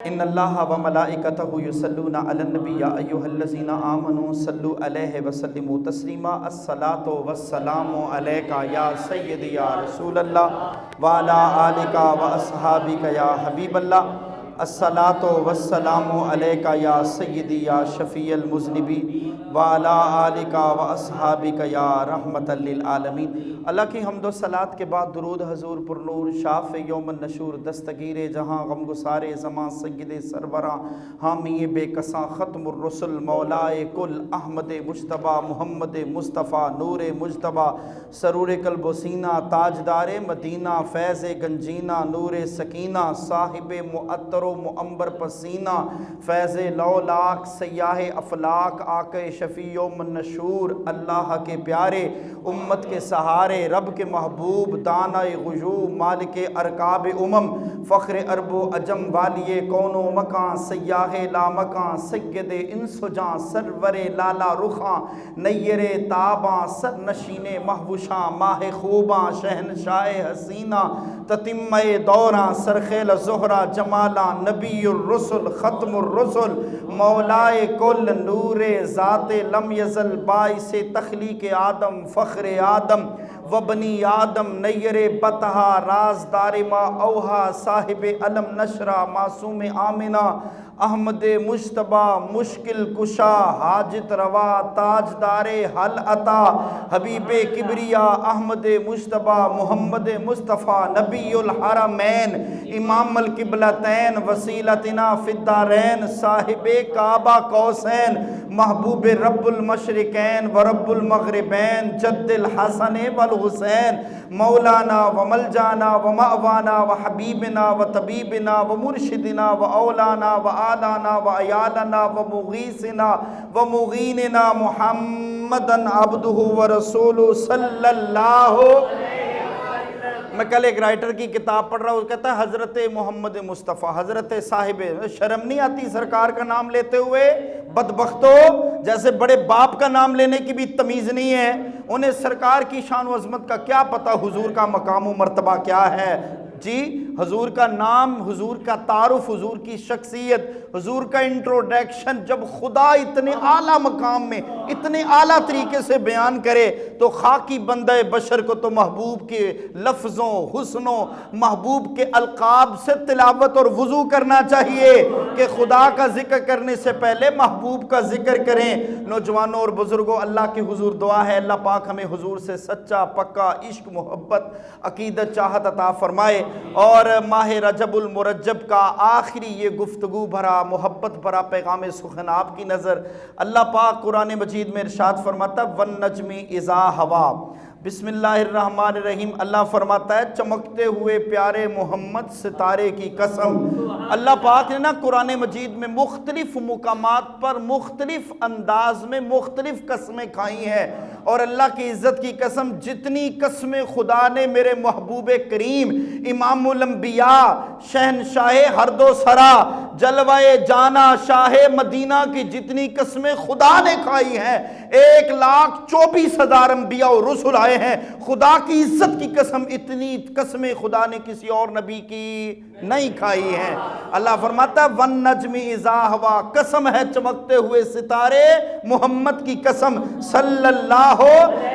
ان اللہ و ملائکتہ یصلون علی النبی یا ایھا الذین آمنوا صلوا علیہ وسلموا تسلیما الصلاۃ والسلام علیک یا سیدی یا رسول اللہ وعلی آلک و اصحابک یا حبیب اللہ الصلاۃ والسلام علیک یا سیدی یا شفیع المذنبین وعلی آلک و اصحابک یا رحمۃ للعالمین۔ اللہ کی حمد و صلات کے بعد درود حضور پر نور شاف یوم النشور دستگیر جہاں غم گسار زمان سید سربراں حامی بے کساں ختم الرسل مولائے کل احمد مجتبیٰ محمد مصطفیٰ نور مجتبیٰ سرور قلب و سینہ تاجدار مدینہ فیض گنجینہ نور سکینہ صاحب معطر و معمبر پسینہ فیض لولاک سیاہ افلاک آقا شفیع یوم النشور اللہ کے پیارے امت کے سہارے رب کے محبوب دانہ غیوب مالک ارکاب فخر عرب و عجم والی کون و مکان سیاہ لامکان سید انس و جاں سرور لالا رخاں نیر تاباں سر نشین محوشاں ماہ خوباں شہنشاہ حسینہ تتمہ دوراں سرخیل زہرہ جمالاں نبی الرسل ختم الرسل مولائے کل نور ذات لم یزل باعث تخلیق آدم فخر آدم و بنی آدم نیر بطہا رازدار ما اوہا صاحب علم نشرہ معصوم آمنہ احمد مجتبیٰ مشکل کشا حاجت روا تاجدار حل عطا حبیب کبریا احمد مجتبیٰ محمد مصطفیٰ نبی الحرمین امام القبلتین وسیلتنا فی الدارین صاحب کعبہ قوسین محبوب رب المشرقین و رب المغربین جد الحسن والحسین مولانا و ملجانا و مأوانا و حبیبنا و طبیبنا و مرشدنا و اولانا و آلانا و عیالنا و مغیثنا و مغیننا محمدن عبدہ و رسولہ صلی اللہ۔ میں کل ایک رائٹر کی کتاب پڑھ رہا ہوں، کہتا ہے حضرت محمد مصطفیٰ حضرت صاحب، شرم نہیں آتی سرکار کا نام لیتے ہوئے؟ بدبختو، جیسے بڑے باپ کا نام لینے کی بھی تمیز نہیں ہے، انہیں سرکار کی شان و عظمت کا کیا پتہ، حضور کا مقام و مرتبہ کیا ہے؟ جی حضور کا نام، حضور کا تعارف، حضور کی شخصیت، حضور کا انٹروڈکشن جب خدا اتنے اعلیٰ مقام میں اتنے اعلیٰ طریقے سے بیان کرے تو خاکی بندہ بشر کو تو محبوب کے لفظوں حسنوں محبوب کے القاب سے تلاوت اور وضو کرنا چاہیے کہ خدا کا ذکر کرنے سے پہلے محبوب کا ذکر کریں۔ نوجوانوں اور بزرگوں، اللہ کی حضور دعا ہے اللہ پاک ہمیں حضور سے سچا پکا عشق محبت عقیدت چاہت عطا فرمائے، اور ماہ رجب المرجب کا آخری یہ گفتگو بھرا محبت بھرا پیغام سخن آپ کی نظر اللہ پاک قرآن مجید میں ارشاد فرماتا ہے وَالنَّجْمِ إِذَا هَوَىٰ، بسم اللہ الرحمن الرحیم، اللہ فرماتا ہے چمکتے ہوئے پیارے محمد ستارے کی قسم۔ اللہ پاک نے نا قرآن مجید میں مختلف مقامات پر مختلف انداز میں مختلف قسمیں کھائی ہیں، اور اللہ کی عزت کی قسم جتنی قسمیں خدا نے میرے محبوب کریم امام الانبیاء شہنشاہ ہر دو سرا جلوہ جانا شاہ مدینہ کی جتنی قسمیں خدا نے کھائی ہیں، 1,24,000 انبیاء و رسل آئے ہیں، خدا کی عزت کی قسم اتنی قسمیں خدا نے کسی اور نبی کی نہیں کھائی ہیں۔ اللہ فرماتا ہے وَالنَّجْمِ إِذَا هَوَىٰ، قسم ہے چمکتے ہوئے ستارے محمد کی قسم صلی اللہ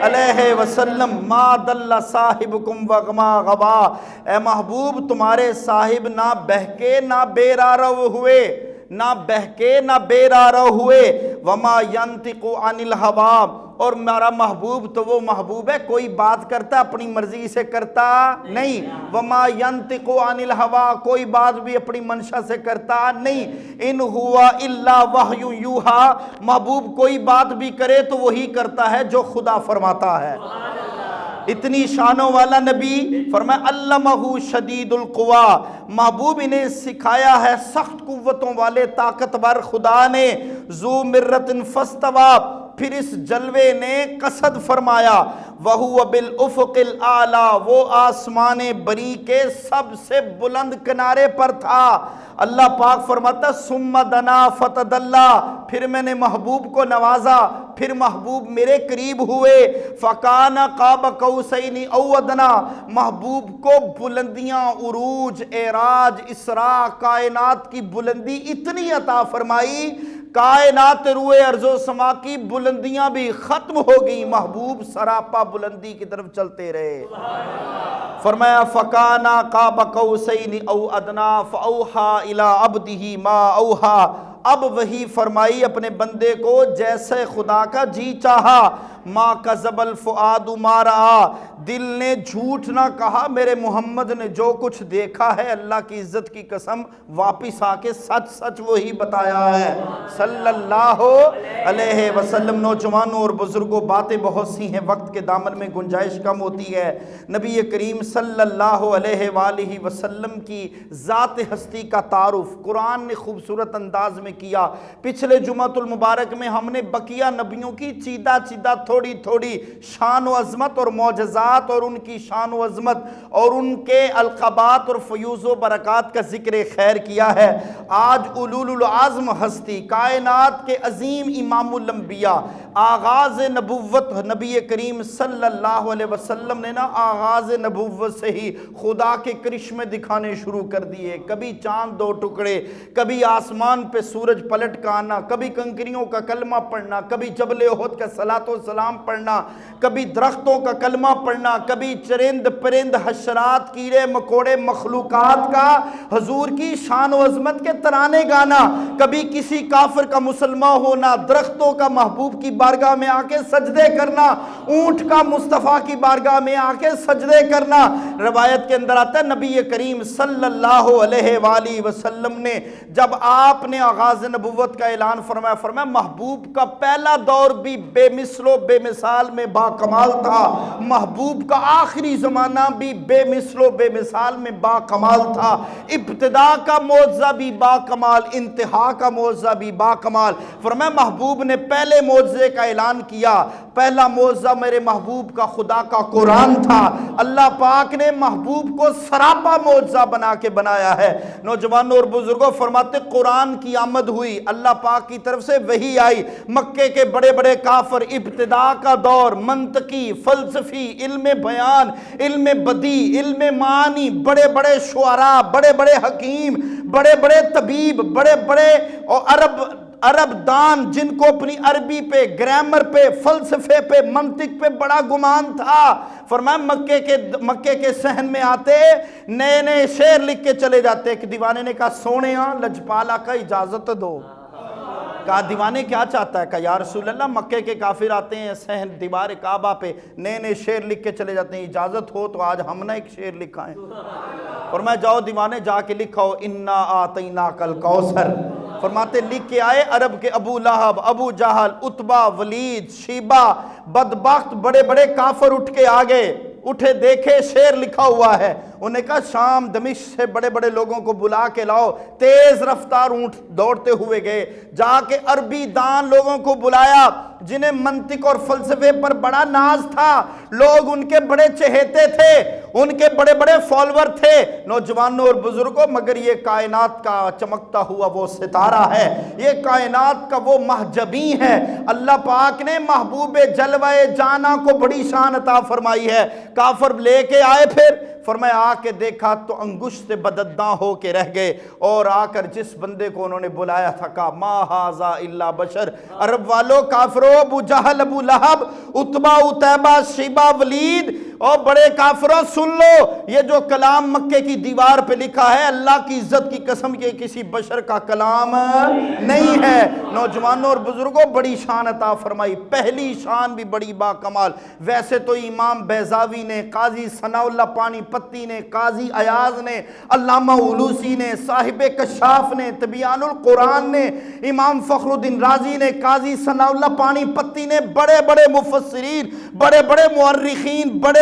علیہ وسلم، مَا ضَلَّ صَاحِبُكُمْ وَمَا غَوَىٰ، اے محبوب تمہارے صاحب نہ بہکے نہ بے راہ ہوئے، نہ بہکے نہ بے راہ ہوئے، وَمَا يَنْطِقُ عَنِ الْهَوَىٰ، اور میرا محبوب تو وہ محبوب ہے کوئی بات کرتا اپنی مرضی سے کرتا نہیں، وَمَا يَنْطِقُ عَنِ الْهَوَىٰ، کوئی بات بھی اپنی منشا سے کرتا نہیں، إِنْ هُوَ إِلَّا وَحْيٌ يُوحَىٰ، محبوب کوئی بات بھی کرے تو وہی کرتا ہے جو خدا فرماتا ہے۔ اتنی شانوں والا نبی فرمایا علمہ شدید القوا، محبوب انہیں سکھایا ہے سخت قوتوں والے طاقتور خدا نے، ذو مرۃ فاستویٰ، پھر اس جلوے نے قصد فرمایا، وَهُوَ بِالْأُفُقِ الْأَعْلَى، وہ آسمان بری کے سب سے بلند کنارے پر تھا۔ اللہ پاک فرماتا ثُمَّ دَنَا فَتَدَلَّى، پھر میں نے محبوب کو نوازا، پھر محبوب میرے قریب ہوئے، فَكَانَ قَابَ قَوْسَيْنِ أَوْ أَدْنَىٰ، محبوب کو بلندیاں، عروج، اعراج، اسراء، کائنات کی بلندی اتنی عطا فرمائی، کائنات روئے ارض و سما کی بلندیاں بھی ختم ہو گئی، محبوب سراپا بلندی کی طرف چلتے رہے۔ فرمایا فَكَانَ قَابَ قَوْسَيْنِ أَوْ أَدْنَىٰ فَأَوْحَىٰ إِلَىٰ عَبْدِهِ مَا أَوْحَىٰ، اب وہی فرمائی اپنے بندے کو جیسے خدا کا جی چاہا، ما کذب الفؤاد ما رأى، دل نے جھوٹ نہ کہا، میرے محمد نے جو کچھ دیکھا ہے اللہ کی عزت کی قسم واپس آ کے سچ سچ وہی بتایا ہے صلی اللہ علیہ وسلم۔ نوجوانوں اور بزرگوں، باتیں بہت سی ہیں، وقت کے دامن میں گنجائش کم ہوتی ہے۔ نبی کریم صلی اللہ علیہ وآلہ وسلم کی ذات ہستی کا تعارف قرآن نے خوبصورت انداز میں کیا۔ پچھلے جمعۃ المبارک میں ہم نے بقیہ نبیوں کی چیدہ چیدہ تھوڑی تھوڑی شان و عظمت اور معجزات اور ان کی شان و عظمت اور ان کے القابات اور فیوز و برکات کا ذکر خیر کیا ہے۔ آج اولول العزم ہستی، کائنات کے عظیم امام الانبیاء، آغاز نبوت نبی کریم صلی اللہ علیہ وسلم نے نا آغاز نبوت سے ہی خدا کے کرشمے دکھانے شروع کر دیے۔ کبھی چاند دو ٹکڑے، کبھی آسمان پہ سورج پلٹ کا آنا، کبھی کنکریوں کا کلمہ پڑھنا، کبھی جبل احد کا صلاۃ و سلام پڑھنا، کبھی درختوں کا کلمہ پڑھنا، کبھی چرند پرند حشرات کیڑے مکوڑے مخلوقات کا حضور کی شان و عظمت کے ترانے گانا، کبھی کسی کافر کا مسلمان ہونا، درختوں کا محبوب کی بارگاہ میں آ کے سجدے کرنا، اونٹ کا مصطفیٰ کی بارگاہ میں آ کے سجدے کرنا۔ روایت کے اندر آتا ہے نبی کریم صلی اللہ علیہ وآلہ وسلم نے جب آپ نے آغاز نبوت کا اعلان فرمایا محبوب کا پہلا دور بھی بے مثل و بے مثال میں با کمال تھا، محبوب کا آخری زمانہ بھی بے مثل و بے مثال میں با کمال تھا، ابتدا کا معجزہ بھی با کمال، انتہا کا معجزہ بھی با کمال۔ فرمایا محبوب نے پہلے معجزے کا اعلان کیا، پہلا معجزہ میرے محبوب کا خدا کا قرآن تھا، اللہ پاک نے محبوب کو سراپا معجزہ بنا کے بنایا ہے۔ نوجوانوں اور بزرگوں، فرماتے قرآن کی آمد ہوئی، اللہ پاک کی طرف سے وحی آئی، مکے کے بڑے بڑے کافر، ابتدا کا دور، منطقی، فلسفی، علم بیان، علم بدیع، علم معانی، بڑے بڑے شعراء، بڑے بڑے حکیم، بڑے بڑے طبیب، بڑے بڑے عرب دان، جن کو اپنی عربی پہ، گرامر پہ، فلسفے پہ، منطق پہ بڑا گمان تھا، فرمایا مکے کے صحن میں آتے نئے نئے شعر لکھ کے چلے جاتے۔ ایک دیوانے نے کہا سونے ہاں لجپالا کا اجازت دو۔ کہا دیوانے کیا چاہتا ہے؟ کہا یا رسول اللہ مکے کے کافر آتے ہیں صحن دیوار کعبہ پہ نئے نئے شعر لکھ کے چلے جاتے ہیں، اجازت ہو تو آج ہم نے ایک شعر لکھا ہے۔ فرمایا جاؤ دیوانے جا کے لکھاؤ انا آتیناک الکوثر۔ فرماتے لکھ کے آئے، عرب کے ابو لہب، ابو جہل، عتبہ، ولید، شیبہ، بدبخت بڑے بڑے کافر اٹھ کے آگے، اٹھے دیکھے شعر لکھا ہوا ہے، انہیں کہا شام دمشق سے بڑے بڑے لوگوں کو بلا کے لاؤ، تیز رفتار اونٹ دوڑتے ہوئے گئے، جا کے عربی دان لوگوں کو بلایا جنہیں منطق اور فلسفے پر بڑا ناز تھا، لوگ ان کے بڑے چہیتے تھے، ان کے بڑے بڑے فالوور تھے۔ نوجوانوں اور بزرگوں، مگر یہ کائنات کا چمکتا ہوا وہ ستارہ ہے، یہ کائنات کا وہ محجبی ہے، اللہ پاک نے محبوب جلوہ جانا کو بڑی شان عطا فرمائی ہے۔ کافر لے کے آئے، پھر فرمایا آ کے دیکھا تو انگشت بدداں ہو کے رہ گئے، اور آ کر جس بندے کو انہوں نے بلایا تھا کہا ما ھذا الا بشر۔ عرب والوں، کافروں، ابو جہل، ابو لہب، عتبہ، عتیبہ، شیبہ، ولید، اور بڑے کافروں سن لو، یہ جو کلام مکے کی دیوار پہ لکھا ہے اللہ کی عزت کی قسم یہ کسی بشر کا کلام نہیں ہے۔ نوجوانوں اور بزرگوں، بڑی شان عطا فرمائی، پہلی شان بھی بڑی با کمال۔ ویسے تو امام بیضاوی نے، قاضی ثناء اللہ پانی پتی نے، قاضی ایاز نے، علامہ علوسی نے، صاحب کشاف نے، تبیان القرآن نے، امام فخر الدین رازی نے، قاضی ثناء اللہ پانی پتی نے، بڑے بڑے مفسرین، بڑے بڑے مورخین، بڑے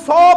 100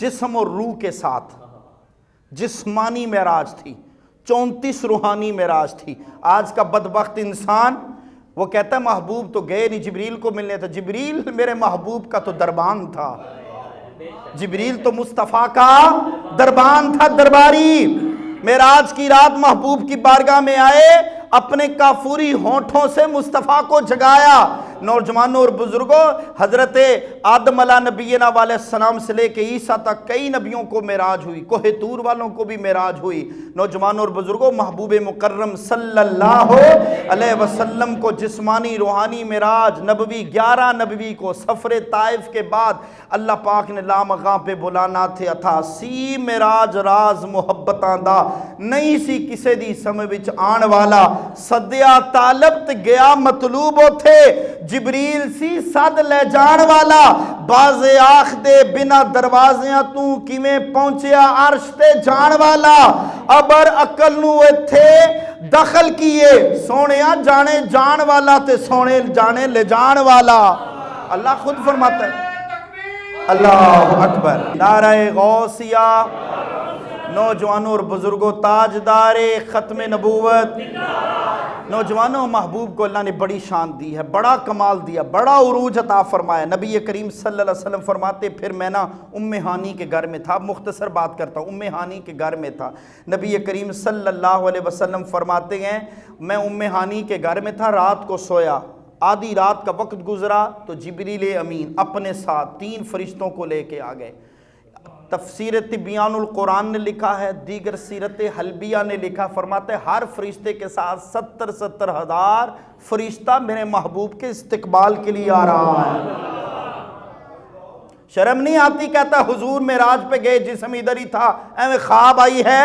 جسم اور روح کے ساتھ، جسمانی معراج تھی، 34 روحانی معراج تھی۔ آج کا بدبخت انسان وہ کہتا ہے محبوب تو گئے نہیں، جبریل کو ملنے تھا۔ جبریل میرے محبوب کا تو دربان تھا، جبریل تو مصطفیٰ کا دربان تھا، درباری۔ معراج کی رات محبوب کی بارگاہ میں آئے، اپنے کافوری ہونٹوں سے مصطفیٰ کو جگایا۔ نوجوانوں اور بزرگوں، حضرت آدم علیہ نبینا علیہ السلام سے لے کے عیسیٰ تک کئی نبیوں کو معراج ہوئی، کوہ طور والوں کو بھی معراج ہوئی۔ نوجوانوں اور بزرگوں، محبوب مکرم صلی اللہ علیہ وسلم کو جسمانی روحانی معراج نبوی 11 نبوی کو سفر طائف کے بعد اللہ پاک نے لامغاں پہ بلانا تھے عطا سی معراج راز محبتاں دا نہیں سی کسے دی سمے وچ آن والا، صدیا طالب تے گیا مطلوب تھے، جبریل سی صد لے جان والا، باز آخ دے بنا دروازیاں تو کیویں پہنچیا عرش تے جان والا، ابر عقل نو ایتھے دخل کیے، سونیا جانے جان والا تے سونے جانے لے جان والا۔ اللہ خود فرماتا ہے، اللہ اکبر، نعرہ غوثیہ۔ نوجوانوں اور بزرگوں، تاجدار ختم نبوت، نوجوانوں محبوب کو اللہ نے بڑی شان دی ہے، بڑا کمال دیا، بڑا عروج عطا فرمایا۔ نبی کریم صلی اللہ علیہ وسلم فرماتے پھر میں نا ام ہانی کے گھر میں تھا، مختصر بات کرتا ہوں، ام ہانی کے گھر میں تھا۔ نبی کریم صلی اللہ علیہ وسلم فرماتے ہیں میں ام ہانی کے گھر میں تھا، رات کو سویا، آدھی رات کا وقت گزرا تو جبریل امین اپنے ساتھ 3 فرشتوں کو لے کے آ گئے۔ تفسیر تبیان القرآن نے لکھا ہے، دیگر سیرت حلبیہ نے لکھا، فرماتے ہر فرشتے کے ساتھ 70 ہزار فرشتہ میرے محبوب کے استقبال کے لیے آ رہا ہے۔ شرم نہیں آتی؟ کہتا حضور معراج پہ گئے، جسم ادھر ہی تھا، ایویں خواب آئی ہے؟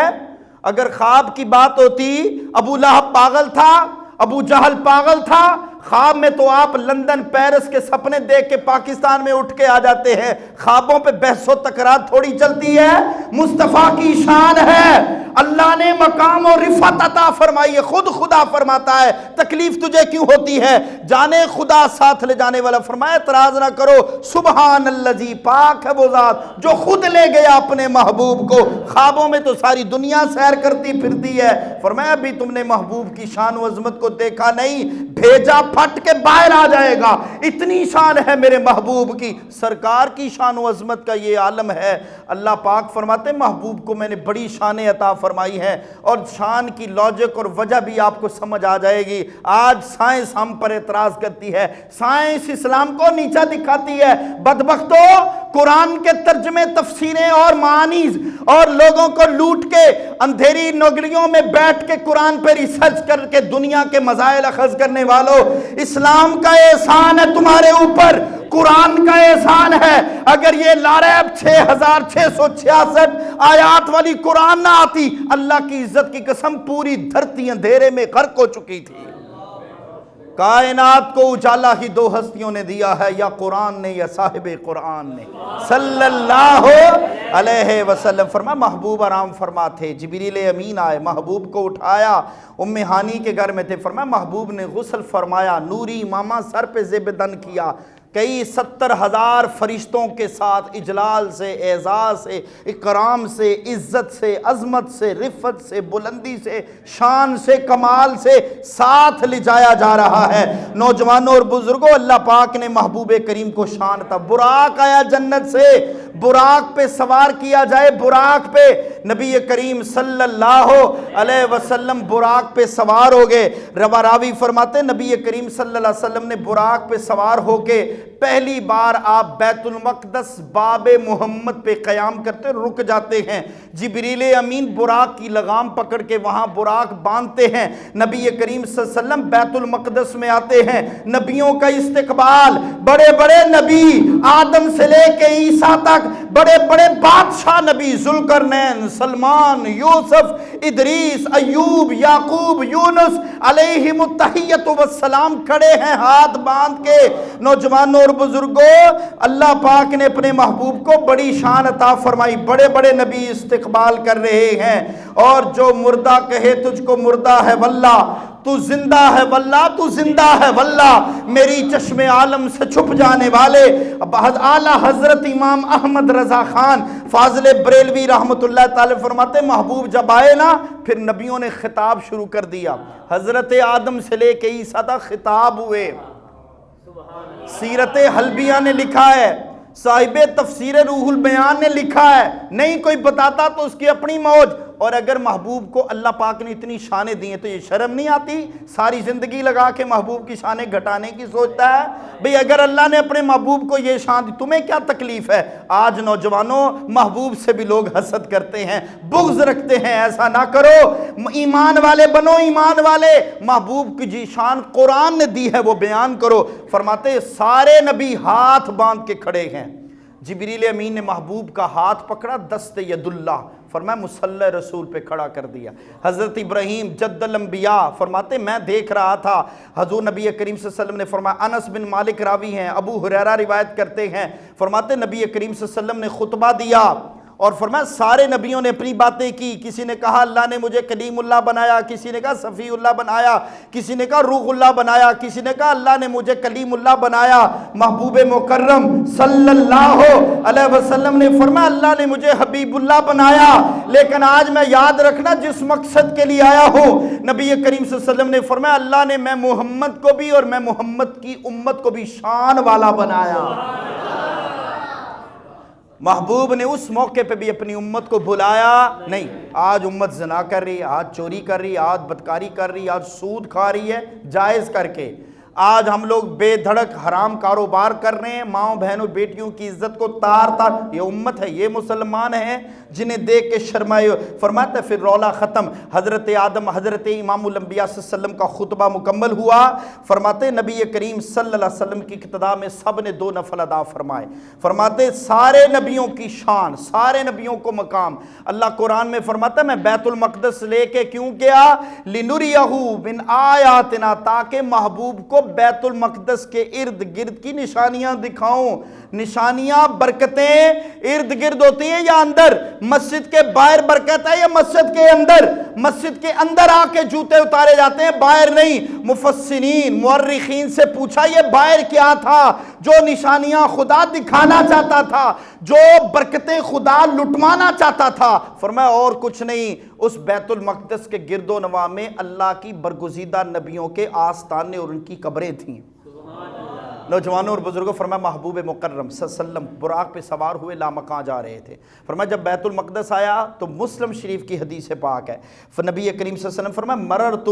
اگر خواب کی بات ہوتی، ابو لہب پاگل تھا، ابو جہل پاگل تھا، خواب میں تو آپ لندن پیرس کے سپنے دیکھ کے پاکستان میں اٹھ کے آ جاتے ہیں، خوابوں پہ بحث و تکرار تھوڑی چلتی ہے۔ مصطفیٰ کی شان ہے، اللہ نے مقام و رفعت عطا فرمائی ہے، خود خدا فرماتا ہے تکلیف تجھے کیوں ہوتی ہے، جانے خدا ساتھ لے جانے والا، فرمایا اعتراض نہ کرو، سبحان اللذی، پاک ہے وہ ذات جو خود لے گیا اپنے محبوب کو۔ خوابوں میں تو ساری دنیا سیر کرتی پھرتی ہے، فرمایا ابھی تم نے محبوب کی شان و عظمت کو دیکھا نہیں، بھیجا پھٹ کے باہر آ جائے گا، اتنی شان ہے میرے محبوب کی۔ سرکار کی شان و عظمت کا یہ عالم ہے۔ اللہ پاک فرماتے محبوب کو میں نے بڑی شان عطا فرمائی ہے، اور شان کی لاجک اور وجہ بھی آپ کو سمجھ آ جائے گی۔ آج سائنس ہم پر اعتراض کرتی ہے، سائنس اسلام کو نیچا دکھاتی ہے۔ بدبختو، قرآن کے ترجمے، تفسیریں اور معانی اور لوگوں کو لوٹ کے اندھیری نگریوں میں بیٹھ کے قرآن پہ ریسرچ کر کے دنیا کے مسائل اخذ کرنے والوں، اسلام کا احسان ہے تمہارے اوپر، قرآن کا احسان ہے۔ اگر یہ لاریب 6666 آیات والی قرآن نہ آتی، اللہ کی عزت کی قسم پوری دھرتی اندھیرے میں غرق ہو چکی تھی۔ کائنات کو اجالا ہی 2 ہستیوں نے دیا ہے، یا قرآن نے یا صاحب قرآن نے صلی اللہ علیہ وسلم۔ فرمایا محبوب آرام فرما تھے، جبریل امین آئے، محبوب کو اٹھایا، ام ہانی کے گھر میں تھے، فرمایا محبوب نے غسل فرمایا، نوری امامہ سر پہ زیب دن کیا، کئی 70,000 فرشتوں کے ساتھ اجلال سے، اعزاز سے، اکرام سے، عزت سے، عظمت سے، رفعت سے، بلندی سے، شان سے، کمال سے ساتھ لے جایا جا رہا ہے۔ نوجوانوں اور بزرگوں، اللہ پاک نے محبوب کریم کو شان تھا، براق آیا جنت سے، براق پہ سوار کیا جائے، براق پہ نبی کریم صلی اللہ علیہ وسلم براق پہ سوار ہو گئے۔ راوی فرماتے نبی کریم صلی اللہ علیہ وسلم نے براق پہ سوار ہو کے پہلی بار آپ بیت المقدس باب محمد پہ قیام کرتے رک جاتے ہیں، جبریل امین براق کی لگام پکڑ کے وہاں براق باندھتے ہیں، نبی کریم صلی اللہ علیہ وسلم بیت المقدس میں آتے ہیں، نبیوں کا استقبال، بڑے بڑے نبی آدم سے لے کے عیسیٰ تک، بڑے بڑے بادشاہ نبی ذوالقرنین، سلمان، یوسف، ادریس، ایوب، یعقوب، یونس علیہم التحیۃ والسلام کھڑے ہیں ہاتھ باندھ کے۔ نوجوانوں اور اور بزرگوں، اللہ پاک نے اپنے محبوب کو بڑی شان عطا فرمائی، بڑے بڑے نبی استقبال کر رہے ہیں، اور جو مردہ کہے تجھ کو مردہ ہے واللہ، تو زندہ ہے واللہ، تو زندہ ہے واللہ، میری چشم عالم سے چھپ جانے والے اعلیٰ حضرت امام احمد رضا خان فاضل بریلوی رحمت اللہ تعالی فرماتے محبوب جب آئے نا پھر نبیوں نے خطاب شروع کر دیا، حضرت آدم سے لے کے عیسیٰ تک خطاب ہوئے۔ سیرت حلبیہ نے لکھا ہے، صاحب تفسیر روح البیان نے لکھا ہے، نہیں کوئی بتاتا تو اس کی اپنی موج۔ اور اگر محبوب کو اللہ پاک نے اتنی شانیں دی ہیں تو یہ شرم نہیں آتی ساری زندگی لگا کے محبوب کی شانیں گھٹانے کی سوچتا ہے؟ بھئی اگر اللہ نے اپنے محبوب کو یہ شان دی تمہیں کیا تکلیف ہے؟ آج نوجوانوں محبوب سے بھی لوگ حسد کرتے ہیں، بغض رکھتے ہیں، ایسا نہ کرو، ایمان والے بنو، ایمان والے، محبوب کی جی شان قرآن نے دی ہے وہ بیان کرو۔ فرماتے سارے نبی ہاتھ باندھ کے کھڑے ہیں، جبریل امین نے محبوب کا ہاتھ پکڑا، دست ید اللہ فرمایا مصلی رسول پہ کھڑا کر دیا۔ حضرت ابراہیم جد الانبیاء فرماتے میں دیکھ رہا تھا، حضور نبی کریم صلی اللہ علیہ وسلم نے فرمایا، انس بن مالک راوی ہیں، ابو ہریرہ روایت کرتے ہیں، فرماتے نبی کریم صلی اللہ علیہ وسلم نے خطبہ دیا اور فرمایا سارے نبیوں نے اپنی باتیں کی، کسی نے کہا اللہ نے مجھے کلیم اللہ بنایا، کسی نے کہا صفی اللہ بنایا، کسی نے کہا روح اللہ بنایا، کسی نے کہا اللہ نے مجھے کلیم اللہ بنایا۔ محبوب مکرم صلی اللہ علیہ وسلم نے فرمایا اللہ نے مجھے حبیب اللہ بنایا، لیکن آج میں یاد رکھنا جس مقصد کے لیے آیا ہوں، نبی کریم صلی اللہ علیہ وسلم نے فرمایا اللہ نے میں محمد کو بھی اور میں محمد کی امت کو بھی شان والا بنایا۔ محبوب نے اس موقع پہ بھی اپنی امت کو بھلایا نہیں۔ آج امت زنا کر رہی ہے، آج چوری کر رہی ہے، آج بدکاری کر رہی ہے، آج سود کھا رہی ہے جائز کر کے، آج ہم لوگ بے دھڑک حرام کاروبار کر رہے ہیں، ماؤں بہنوں بیٹیوں کی عزت کو تار تار، یہ امت ہے، یہ مسلمان ہیں جنہیں دیکھ کے شرمائے۔ فرماتا ہے پھر رولا ختم، حضرت آدم حضرت امام الانبیاء صلی اللہ علیہ وسلم کا خطبہ مکمل ہوا۔ فرماتے نبی کریم صلی اللہ علیہ وسلم کی اقتداء میں سب نے 2 نفل ادا فرمائے۔ فرماتے سارے نبیوں کی شان، سارے نبیوں کو مقام، اللہ قرآن میں فرماتا ہے میں بیت المقدس لے کے کیوں گیا؟ لِنُرِيَهُ مِنْ آیاتنا، تاکہ محبوب کو بیت المقدس کے ارد گرد کی نشانیاں دکھاؤں۔ نشانیاں برکتیں ارد گرد ہوتی ہیں یا اندر؟ مسجد کے باہر برکت ہے یا مسجد کے اندر؟ مسجد کے اندر آ کے جوتے اتارے جاتے ہیں، باہر نہیں۔ مفسرین مورخین سے پوچھا یہ باہر کیا تھا؟ جو نشانیاں خدا دکھانا چاہتا تھا، جو برکتیں خدا لٹمانا چاہتا تھا، فرمایا اور کچھ نہیں، اس بیت المقدس کے گرد و نواح میں اللہ کی برگزیدہ نبیوں کے آستانے اور ان کی قبریں تھیں۔ نوجوانوں اور بزرگوں فرمایا محبوب مکرم صلی اللہ علیہ وسلم براق پہ سوار ہوئے لامکاں جا رہے تھے۔ فرمایا جب بیت المقدس آیا تو مسلم شریف کی حدیث پاک ہے، نبی کریم صلی اللہ علیہ وسلم فرمایا مررت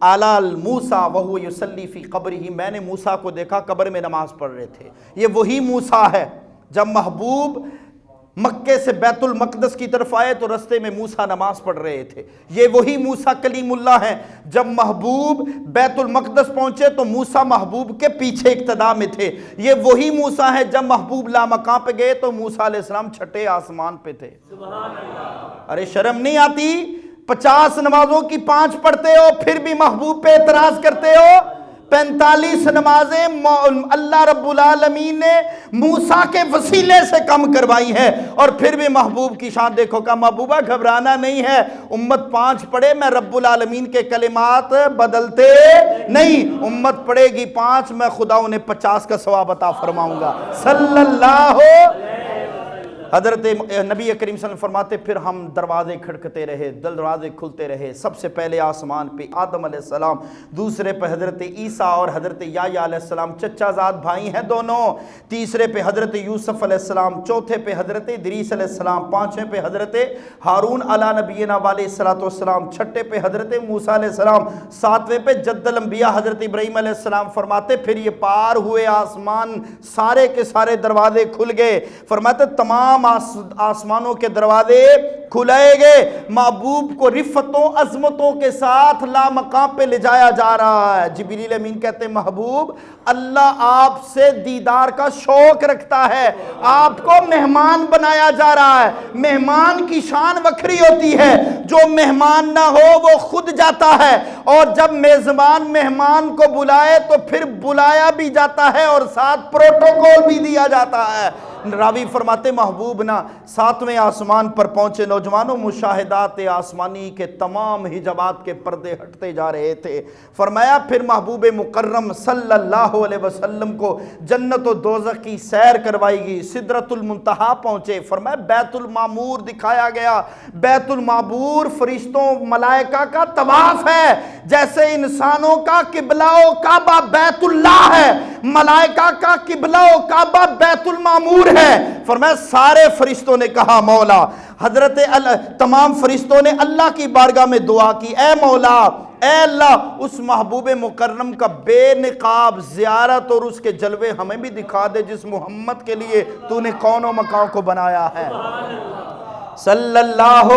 علی موسیٰ وہو یصلی فی قبرہ، میں نے موسیٰ کو دیکھا قبر میں نماز پڑھ رہے تھے۔ یہ وہی موسیٰ ہے جب محبوب مکے سے بیت المقدس کی طرف آئے تو رستے میں موسیٰ نماز پڑھ رہے تھے۔ یہ وہی موسیٰ کلیم اللہ ہیں، جب محبوب بیت المقدس پہنچے تو موسیٰ محبوب کے پیچھے اقتداء میں تھے۔ یہ وہی موسیٰ ہیں جب محبوب لامکاں پہ گئے تو موسیٰ علیہ السلام چھٹے آسمان پہ تھے۔ ارے شرم نہیں آتی؟ 50 نمازوں کی 5 پڑھتے ہو پھر بھی محبوب پہ اعتراض کرتے ہو۔ 45 نمازیں اللہ رب العالمین نے موسیٰ کے وسیلے سے کم کروائی ہیں، اور پھر بھی محبوب کی شان دیکھو کہ محبوبہ گھبرانا نہیں ہے، امت 5 پڑھے میں رب العالمین کے کلمات بدلتے نہیں، امت پڑھے گی 5 میں خدا انہیں 50 کا ثواب عطا فرماؤں گا صلی اللہ۔ حضرت نبی کریم صلی اللہ علیہ وسلم فرماتے پھر ہم دروازے کھڑکتے رہے، دروازے کھلتے رہے۔ سب سے پہلے آسمان پہ آدم علیہ السلام، دوسرے پہ حضرت عیسیٰ اور حضرت یحییٰ علیہ السلام، چچا زاد بھائی ہیں دونوں، تیسرے پہ حضرت یوسف علیہ السلام، چوتھے پہ حضرت ادریس علیہ السلام، پانچویں پہ حضرت ہارون علی نبینا علیہ السلام، چھٹے پہ حضرت موسیٰ علیہ السلام، ساتویں پہ جد الانبیاء حضرت ابراہیم علیہ السلام۔ فرماتے پھر یہ پار ہوئے آسمان، سارے کے سارے دروازے کھل گئے۔ فرماتے تمام آسمانوں کے دروازے کھلائے گئے، محبوب کو رفتوں عظمتوں کے ساتھ لامقام پہ لے جایا جا رہا ہے۔ جبریل امین کہتے ہیں محبوب اللہ آپ سے دیدار کا شوق رکھتا ہے، آپ کو مہمان بنایا جا رہا ہے۔ مہمان کی شان وکھری ہوتی ہے، جو مہمان نہ ہو وہ خود جاتا ہے، اور جب میزبان مہمان کو بلائے تو پھر بلایا بھی جاتا ہے اور ساتھ پروٹوکول بھی دیا جاتا ہے۔ راوی فرماتے محبوب نہ 7ویں آسمان پر پہنچے، نوجوانوں مشاہدات آسمانی کے تمام حجابات کے پردے ہٹتے جا رہے تھے۔ فرمایا پھر محبوب مکرم صلی اللہ علیہ وسلم کو جنت و دوزخ کی سیر کروائی گئی، سدرۃ المنتہا پہنچے، فرمایا بیت المعمور دکھایا گیا۔ بیت المعمور فرشتوں ملائکہ کا طواف ہے، جیسے انسانوں کا قبلہ و کعبہ بیت اللہ ہے، ملائکہ کا قبلہ و کعبہ بیت المعمور ہے۔ فرمایا سارے فرشتوں نے کہا مولا، حضرت تمام فرشتوں نے اللہ کی بارگاہ میں دعا کی، اے مولا، اے اللہ، اس محبوب مکرم کا بے نقاب زیارت اور اس کے جلوے ہمیں بھی دکھا دے جس محمد کے لیے تو نے کون و مکان کو بنایا ہے صلی اللہ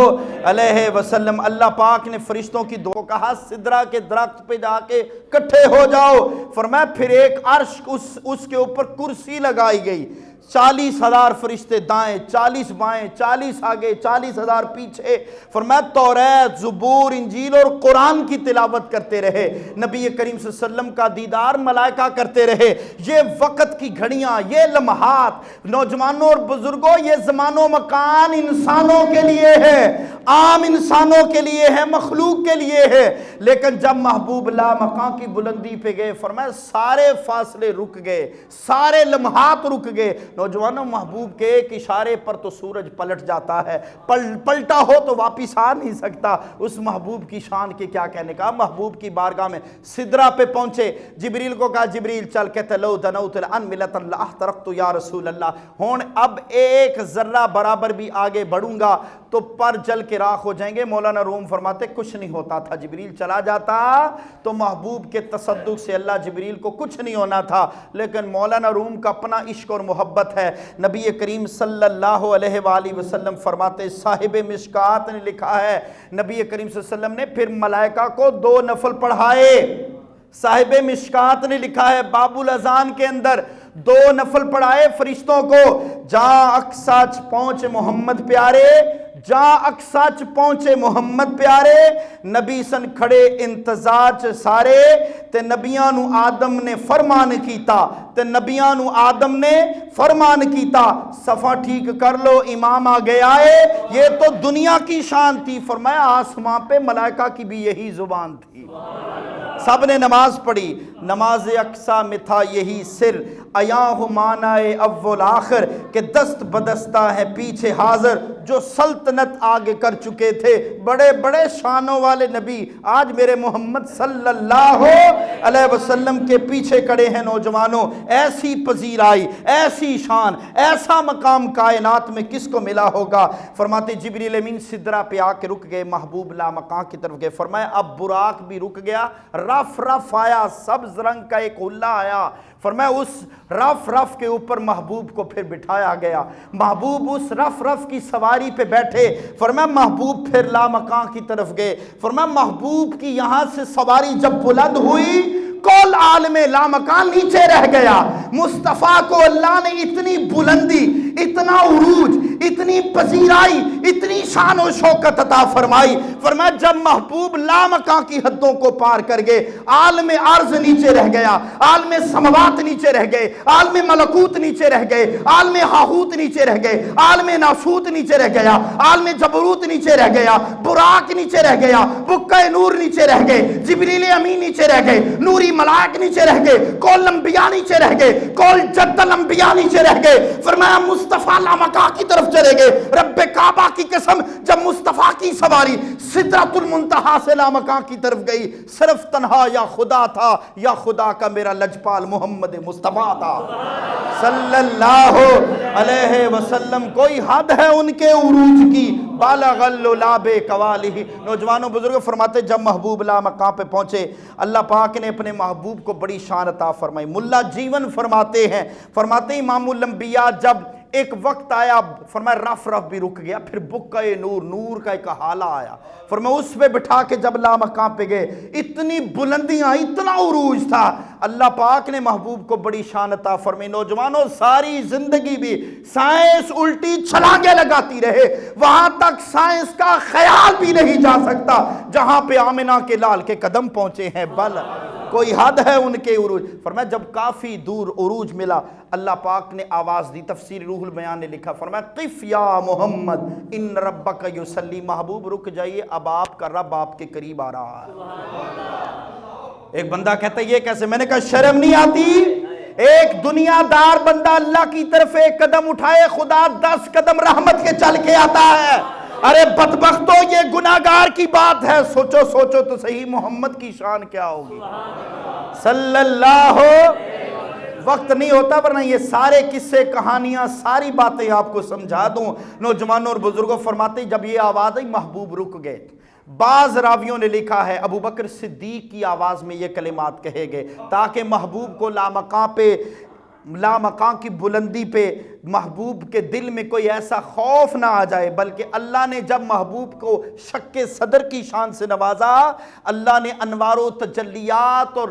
علیہ وسلم۔ اللہ پاک نے فرشتوں کی دعا کو کہا سدرہ کے درخت پہ جا کے کٹھے ہو جاؤ۔ فرمایا پھر ایک عرش اس کے اوپر کرسی لگائی گئی، 40,000 فرشتے دائیں، 40 بائیں، 40 آگے، 40,000 پیچھے۔ فرمایا توریت، زبور، انجیل اور قرآن کی تلاوت کرتے رہے، نبی کریم صلی اللہ علیہ وسلم کا دیدار ملائکہ کرتے رہے۔ یہ وقت کی گھڑیاں، یہ لمحات، نوجوانوں اور بزرگوں، یہ زمان و مکان انسانوں کے لیے ہے، عام انسانوں کے لیے ہے، مخلوق کے لیے ہے، لیکن جب محبوب لا مکان کی بلندی پہ گئے، فرمایا سارے فاصلے رک گئے، سارے لمحات رک گئے۔ نوجوانوں محبوب کے ایک اشارے پر تو سورج پلٹ جاتا ہے، پلٹا ہو تو واپس آ نہیں سکتا، اس محبوب کی شان کے کیا کہنے کا۔ محبوب کی بارگاہ میں سدرہ پہ پہنچے، جبریل کو کہا جبریل چل، کہتے لو دنوت الان ملت اللہ ترکت یا رسول اللہ، ہون اب ایک ذرہ برابر بھی آگے بڑھوں گا تو پر جل کے راکھ ہو جائیں گے۔ مولانا روم فرماتے کچھ نہیں ہوتا تھا، جبریل چلا جاتا تو محبوب کے تصدق سے اللہ جبریل کو کچھ نہیں ہونا تھا، لیکن مولانا روم کا اپنا عشق اور محبت ہے۔ نبی کریم صلی اللہ علیہ وآلہ وسلم فرماتے، صاحب مشکات نے لکھا ہے، نبی کریم صلی اللہ علیہ وسلم نے پھر ملائکہ کو 2 نفل پڑھائے۔ صاحب مشکات نے لکھا ہے باب الاذان کے اندر 2 نفل پڑھائے فرشتوں کو، جہاں اقصاچ پہنچ محمد پیارے، جہاں اقصاچ پہنچے محمد پیارے، نبی سن کھڑے انتظار سارے، تے نبیاں نو آدم نے فرمان کیتا، تے نبیاں نو آدم نے فرمان کیتا، صفا ٹھیک کر لو امام آ گیا ہے۔ یہ تو دنیا کی شان تھی، فرمایا آسمان پہ ملائکہ کی بھی یہی زبان تھی، سب نے نماز پڑھی، نماز اقصا میں تھا یہی سر، ایاہ معنی اول آخر کہ دست بدستہ ہے پیچھے حاضر، جو سلطنت آگے کر چکے تھے بڑے بڑے شانوں والے نبی، آج میرے محمد صلی اللہ علیہ وسلم کے پیچھے کڑے ہیں۔ نوجوانوں ایسی پذیرائی، ایسی شان، ایسا مقام کائنات میں کس کو ملا ہوگا۔ فرماتے جبریل امین سدرہ پہ آ کے رک گئے، محبوب لا مکان کی طرف گئے، فرمایا اب براق بھی رک گیا، رف رف آیا، سبز رنگ کا ایک حلہ آیا، فرمایا اس رف رف کے اوپر محبوب کو پھر بٹھایا گیا، محبوب اس رف رف کی سواری پہ بیٹھے، فرمایا محبوب پھر لا مکان کی طرف گئے، فرمایا محبوب کی یہاں سے سواری جب بلند ہوئی کل عالم لامکان نیچے رہ گیا۔ مصطفیٰ کو اللہ نے اتنی بلندی، اتنا عروج، اتنی پذیرائی، اتنی شان و شوکت عطا فرمائی، فرمایا جب محبوب لامکان کی حدوں کو پار کر گئے، عالم عرض نیچے رہ گیا، عالم سماوات نیچے رہ گئے، عالم ملکوت نیچے رہ گئے، عالم ہاہوت نیچے رہ گئے، عالم ناسوت نیچے رہ گیا، عالم جبروت نیچے رہ گیا، براق نیچے رہ گیا، بکہ نور نیچے رہ گئے، جبریل امین نیچے رہ گئے، نوری ملائک نیچے رہ گئے، کول انبیاء نیچے رہ گئے، کول جد الانبیاء نیچے رہ گئے، فرمایا مصطفیٰ لامکان کی طرف چلے گئے۔ رب کعبہ کی قسم جب مصطفیٰ کی سواری سدرۃ المنتہا سے لامکان کی طرف گئی، صرف تنہا یا خدا تھا یا خدا کا میرا لجپال محمد مصطفیٰ تھا صلی اللہ علیہ وسلم۔ کوئی حد ہے ان کے عروج کی، بالغ الللاب قوالہ۔ نوجوانوں بزرگ فرماتے جب محبوب لا مکان پہ پہنچے، اللہ پاک نے اپنے محبوب کو بڑی شان عطا فرمائی۔ ملا جیون فرماتے ہیں، فرماتے امام الانبیاء جب ایک وقت آیا فرمایا رف رف بھی رک گیا، پھر بکے نور، نور کا ایک حالہ آیا، فرمایا اس پہ بٹھا کے جب لامکان پہ گئے، اتنی بلندیاں، اتنا عروج تھا، اللہ پاک نے محبوب کو بڑی شان عطا فرمائی۔ نوجوانوں ساری زندگی بھی سائنس الٹی چھلانگیں لگاتی رہے، وہاں تک سائنس کا خیال بھی نہیں جا سکتا جہاں پہ آمنہ کے لال کے قدم پہنچے ہیں، بل کوئی حد ہے ان کے عروج۔ فرمایا جب کافی دور عروج ملا، اللہ پاک نے آواز دی، تفسیر روح البیان نے لکھا، فرمایا قف یا محمد ان ربک یصلی، محبوب رک جائیے، اب آپ کا رب آپ کے قریب آ رہا ہے۔ ایک بندہ کہتا ہے یہ کیسے؟ میں نے کہا شرم نہیں آتی؟ ایک دنیا دار بندہ اللہ کی طرف ایک قدم اٹھائے، خدا 10 قدم رحمت کے چل کے آتا ہے۔ ارے بدبختو یہ گناہگار کی بات ہے، سوچو سوچو تو صحیح محمد کی شان کیا ہوگی صلی اللہ۔ وقت نہیں ہوتا ورنہ یہ سارے قصے کہانیاں ساری باتیں آپ کو سمجھا دوں۔ نوجوانوں اور بزرگوں فرماتے جب یہ آواز آئی محبوب رک گئے۔ بعض راویوں نے لکھا ہے ابو بکر صدیق کی آواز میں یہ کلمات کہے گئے تاکہ محبوب کو لامکان کی بلندی پہ محبوب کے دل میں کوئی ایسا خوف نہ آ جائے، بلکہ اللہ نے جب محبوب کو شک صدر کی شان سے نوازا، اللہ نے انوار و تجلیات اور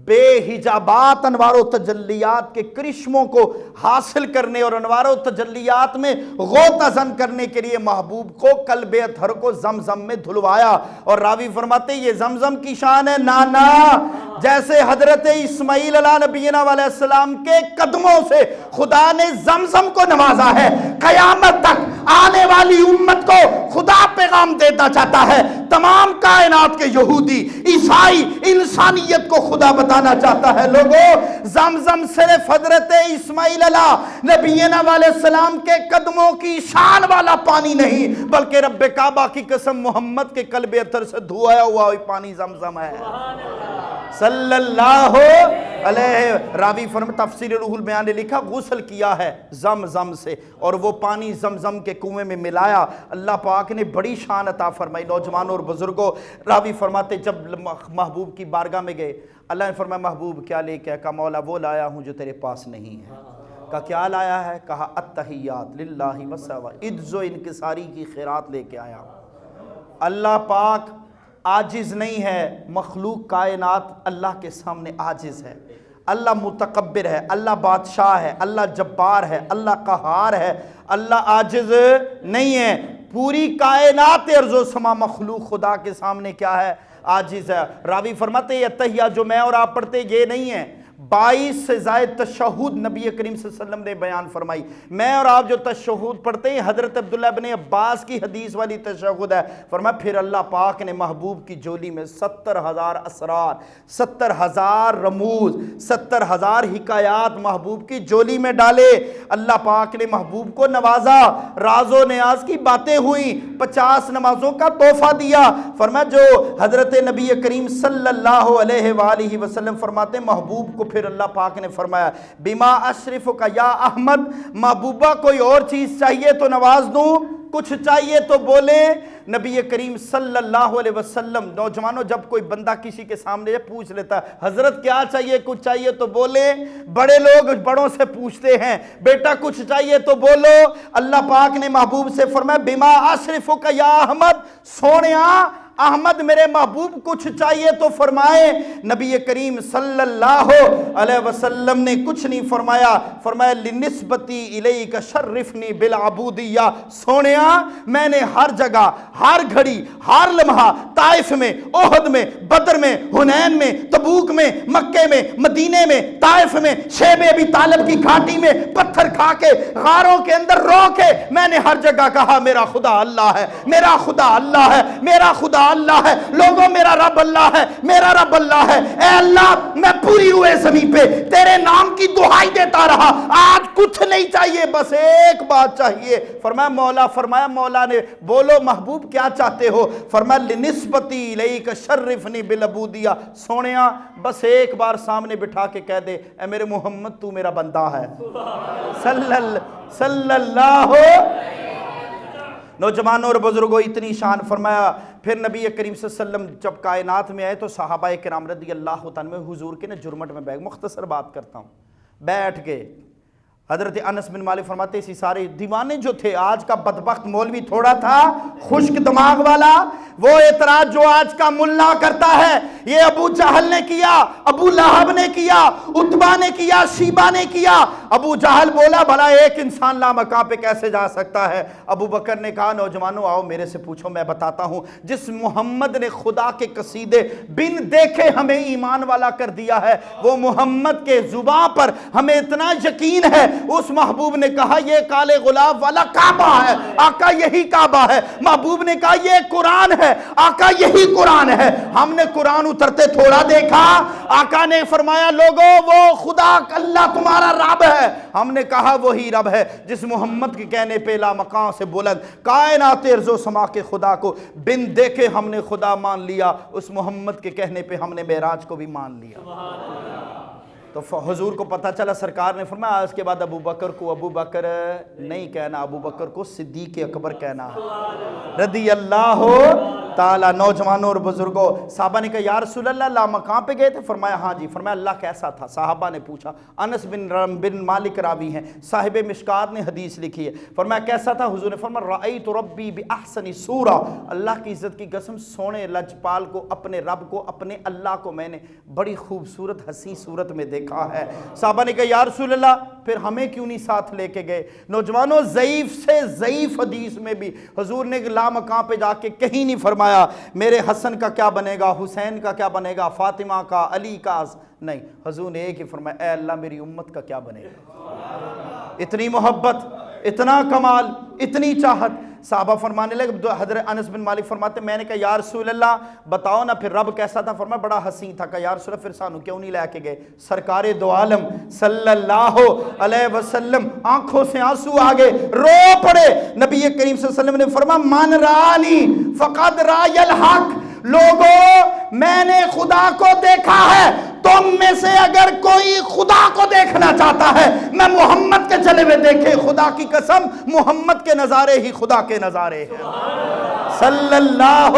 بے حجابات انوار و تجلیات کے کرشموں کو حاصل کرنے اور انوار و تجلیات میں غوطہ زن کرنے کے لیے محبوب کو قلب اطہر کو زمزم میں دھلوایا۔ اور راوی فرماتے یہ زمزم کی شان ہے نانا، جیسے حضرت اسماعیل علیہ نبینا علیہ السلام کے قدموں سے خدا نے زمزم کو نوازا ہے، قیامت تک آنے والی امت کو خدا پیغام دینا چاہتا ہے، تمام کائنات کے یہودی عیسائی انسانیت کو خدا بتانا چاہتا ہے لوگوں زمزم صرف حضرت اسماعیل علیہ نبینا علیہ السلام کے قدموں کی شان والا پانی نہیں، بلکہ رب کعبہ کی قسم محمد کے قلب اطہر سے دھویا ہوا پانی زمزم ہے صلی اللہ علیہ۔ راوی فرم تفسیر روح البیان نے لکھا غسل کیا ہے زمزم سے اور وہ پانی زمزم کے کنویں میں ملایا، اللہ پاک نے بڑی شان عطا فرمائی۔ نوجوانوں اور بزرگوں راوی فرماتے جب محبوب کی بارگاہ میں گئے، اللہ نے فرمایا محبوب کیا لے کے؟ کہا مولا وہ لایا ہوں جو تیرے پاس نہیں ہے۔ کہا کیا لایا ہے؟ کہا التحیات للہ وسوا، عجز و انکساری کی خیرات لے کے آیا۔ اللہ پاک عاجز نہیں ہے، مخلوق کائنات اللہ کے سامنے عاجز ہے، اللہ متکبر ہے، اللہ بادشاہ ہے، اللہ جبار ہے، اللہ قہار ہے، اللہ عاجز نہیں ہے۔ پوری کائنات ارض و سما مخلوق خدا کے سامنے کیا ہے؟ عاجز ہے۔ راوی فرماتے یہ تحیہ جو میں اور آپ پڑھتے یہ نہیں ہے، 22 سے زائد تشہد نبی کریم صلی اللہ علیہ وسلم نے بیان فرمائی۔ میں اور آپ جو تشہد پڑھتے ہیں حضرت عبداللہ بن عباس کی حدیث والی تشہد ہے، فرمایا پھر اللہ پاک نے محبوب کی جولی میں 70,000 اسرار، 70,000 رموز، 70,000 حکایات محبوب کی جولی میں ڈالے۔ اللہ پاک نے محبوب کو نوازا، راز و نیاز کی باتیں ہوئیں، 50 نمازوں کا تحفہ دیا۔ فرمایا جو حضرت نبی کریم صلی اللہ علیہ وآلہ وسلم فرماتے محبوب کو پھر اللہ پاک نے فرمایا بما اشرفک یا احمد، محبوبہ کوئی اور چیز چاہیے تو نواز دوں، کچھ چاہیے تو بولے۔ نبی کریم صلی اللہ علیہ وسلم، نوجوانوں جب کوئی بندہ کسی کے سامنے پوچھ لیتا ہے حضرت کیا چاہیے، کچھ چاہیے تو بولے، بڑے لوگ بڑوں سے پوچھتے ہیں بیٹا کچھ چاہیے تو بولو، اللہ پاک نے محبوب سے فرمایا بما اشرفک یا احمد، سونیا احمد میرے محبوب کچھ چاہیے تو فرمائے۔ نبی کریم صلی اللہ علیہ وسلم نے کچھ نہیں فرمایا، فرمایا لنسبتی الیک شرفنی بالعبودیہ، سونیا میں نے ہر جگہ ہر گھڑی ہر لمحہ طائف میں، احد میں، بدر میں، حنین میں، تبوک میں، مکے میں، مدینے میں، طائف میں، شیب ابی طالب کی گھاٹی میں پتھر کھا کے غاروں کے اندر رو کے میں نے ہر جگہ کہا میرا خدا اللہ ہے، میرا خدا اللہ ہے، میرا خدا اللہ ہے، لوگوں میرا رب اللہ ہے، میرا رب اللہ ہے۔ اے اللہ میں پوری روئے زمین پہ تیرے نام کی دعائی دیتا رہا، آج کچھ نہیں چاہیے بس ایک بات چاہیے۔ فرمایا مولا، فرمایا مولا نے بولو محبوب کیا چاہتے ہو؟ فرمایا لنسبتی الیک شرفنی بالعبودیہ، سونیا بس ایک بار سامنے بٹھا کے کہہ دے اے میرے محمد تو میرا بندہ ہے صلی اللہ۔ نوجوانوں اور بزرگوں اتنی شان فرمایا۔ پھر نبی کریم صلی اللہ علیہ وسلم جب کائنات میں آئے تو صحابہ کرام رضی اللہ عنہ حضور کے نا جرمٹ میں بیٹھ، مختصر بات کرتا ہوں، بیٹھ کے حضرت انس بن مالک فرماتے اسی سارے دیوانے جو تھے، آج کا بدبخت مولوی تھوڑا تھا خشک دماغ والا، وہ اعتراض جو آج کا ملا کرتا ہے، یہ ابو جہل نے کیا، ابو لہب نے کیا، عتبہ نے کیا، شیبہ نے کیا۔ ابو جہل بولا بھلا ایک انسان لامکاں پہ کیسے جا سکتا ہے؟ ابو بکر نے کہا نوجوانوں آؤ میرے سے پوچھو، میں بتاتا ہوں۔ جس محمد نے خدا کے قصیدے بن دیکھے ہمیں ایمان والا کر دیا ہے، وہ محمد کے زبان پر ہمیں اتنا یقین ہے، اس محبوب نے کہا یہ کالے غلاف والا کعبہ ہے، آقا یہی کعبہ ہے۔ محبوب نے کہا یہ قرآن ہے، آقا یہی قرآن ہے۔ ہم نے قرآن اترتے تھوڑا دیکھا، آقا نے فرمایا لوگو وہ خدا اللہ تمہارا رب ہے۔ ہم نے کہا وہی رب ہے جس محمد کے کہنے پہ لا مقام سے بلند کائنات ارض و سما کے خدا کو بن دیکھے ہم نے خدا مان لیا، اس محمد کے کہنے پہ ہم نے معراج کو بھی مان لیا۔ تو حضور کو پتہ چلا، سرکار نے فرمایا اس کے بعد ابو بکر کو ابو بکر نہیں کہنا، ابو بکر کو صدیق اکبر کہنا رضی اللہ تعالیٰ۔ نوجوانوں اور بزرگوں، صحابہ نے کہا یا رسول اللہ لامکاں پہ گئے تھے؟ فرمایا ہاں جی۔ فرمایا اللہ کیسا تھا؟ صحابہ نے پوچھا۔ انس بن مالک راوی ہیں، صاحب مشکات نے حدیث لکھی ہے۔ فرمایا کیسا تھا؟ حضور نے فرمایا رأیت ربی بأحسن صورہ، اللہ کی عزت کی قسم سونے لجپال کو، اپنے رب کو، اپنے اللہ کو میں نے بڑی خوبصورت حسین صورت میں دیکھا ہے۔ صحابہ نے کہا یا رسول اللہ پھر ہمیں کیوں نہیں ساتھ لے کے گئے؟ نوجوانوں ضعیف سے ضعیف حدیث میں بھی حضور نے لامکاں پہ جا کے کہیں نہیں فرمایا میرے حسن کا کیا بنے گا، حسین کا کیا بنے گا، فاطمہ کا، علی کا، نہیں، حضور نے ایک ہی فرمایا اے اللہ میری امت کا کیا بنے گا۔ اتنی محبت، اتنا کمال، اتنی چاہت۔ صحابہ فرمانے لگے، حضرت انس بن مالک فرماتے میں نے کہا یا رسول اللہ بتاؤ نا پھر رب کیسا تھا؟ فرمایا بڑا حسین تھا۔ کہا یا رسول اللہ پھر سانو کیوں نہیں لے کے گئے؟ سرکار دو عالم صلی اللہ علیہ وسلم آنکھوں سے آنسو آگے رو پڑے۔ نبی کریم صلی اللہ علیہ وسلم نے فرمایا من رانی فقد رای الحق، لوگوں میں نے خدا کو دیکھا ہے، تم میں سے اگر کوئی خدا کو دیکھنا چاہتا ہے میں محمد کے چلے ہوئے دیکھے، خدا کی قسم محمد کے نظارے ہی خدا کے نظارے ہیں صلی اللہ۔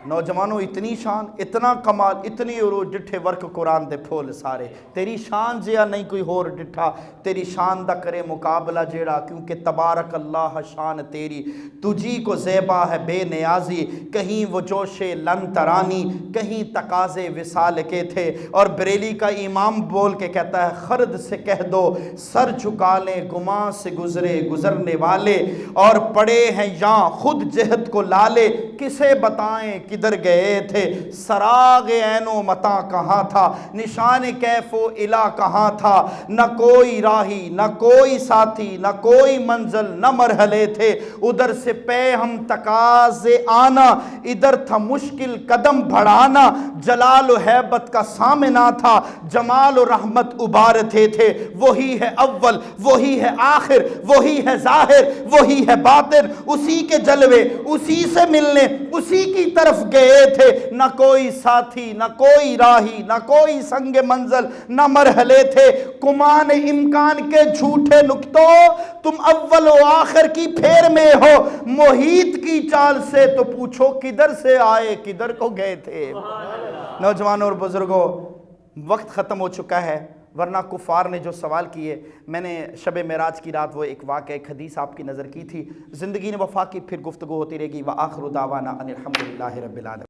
نوجوانوں اتنی شان، اتنا کمال، اتنی عروج، ڈٹھے ورک قرآن دے پھول سارے، تیری شان جیا نہیں کوئی اور ڈٹھا، تیری شان دا کرے مقابلہ جیڑا، کیونکہ تبارک اللہ شان تیری، تجھی کو زیبا ہے بے نیازی، کہیں وہ جوش لن ترانی، کہیں تقاضے وصال کے تھے۔ اور بریلی کا امام بول کے کہتا ہے خرد سے کہہ دو سر جھکا لیں گماں سے گزرے گزرنے والے، اور پڑے ہیں یہاں خود جہد کو لالے، کسے بتائیں کدھر گئے تھے، سراغ عین و متا کہاں تھا، نشان کیف و الہ کہاں تھا، نہ کوئی راہی نہ کوئی ساتھی نہ کوئی منزل نہ مرحلے تھے، ادھر سے پے ہم تقاضے آنا، ادھر تھا مشکل قدم بڑھانا، جلال و حیبت کا سامنا تھا، جمال و رحمت ابارتے تھے، وہی ہے اول وہی ہے آخر وہی ہے ظاہر وہی ہے باطن، اسی کے جلوے اسی سے ملنے اسی کی طرف گئے تھے، نہ کوئی ساتھی نہ کوئی راہی نہ کوئی سنگ منزل نہ مرحلے تھے، کمان امکان کے جھوٹے نکتوں تم اول و آخر کی پھیر میں ہو، محیط کی چال سے تو پوچھو کدھر سے آئے کدھر کو گئے تھے۔ نوجوانوں اور بزرگوں وقت ختم ہو چکا ہے، ورنہ کفار نے جو سوال کیے، میں نے شب معراج کی رات وہ ایک واقعہ ایک حدیث آپ کی نظر کی تھی، زندگی نے وفا کی، پھر گفتگو ہوتی رہے گی۔ وآخر دعوانا ان الحمدللہ رب العالمین۔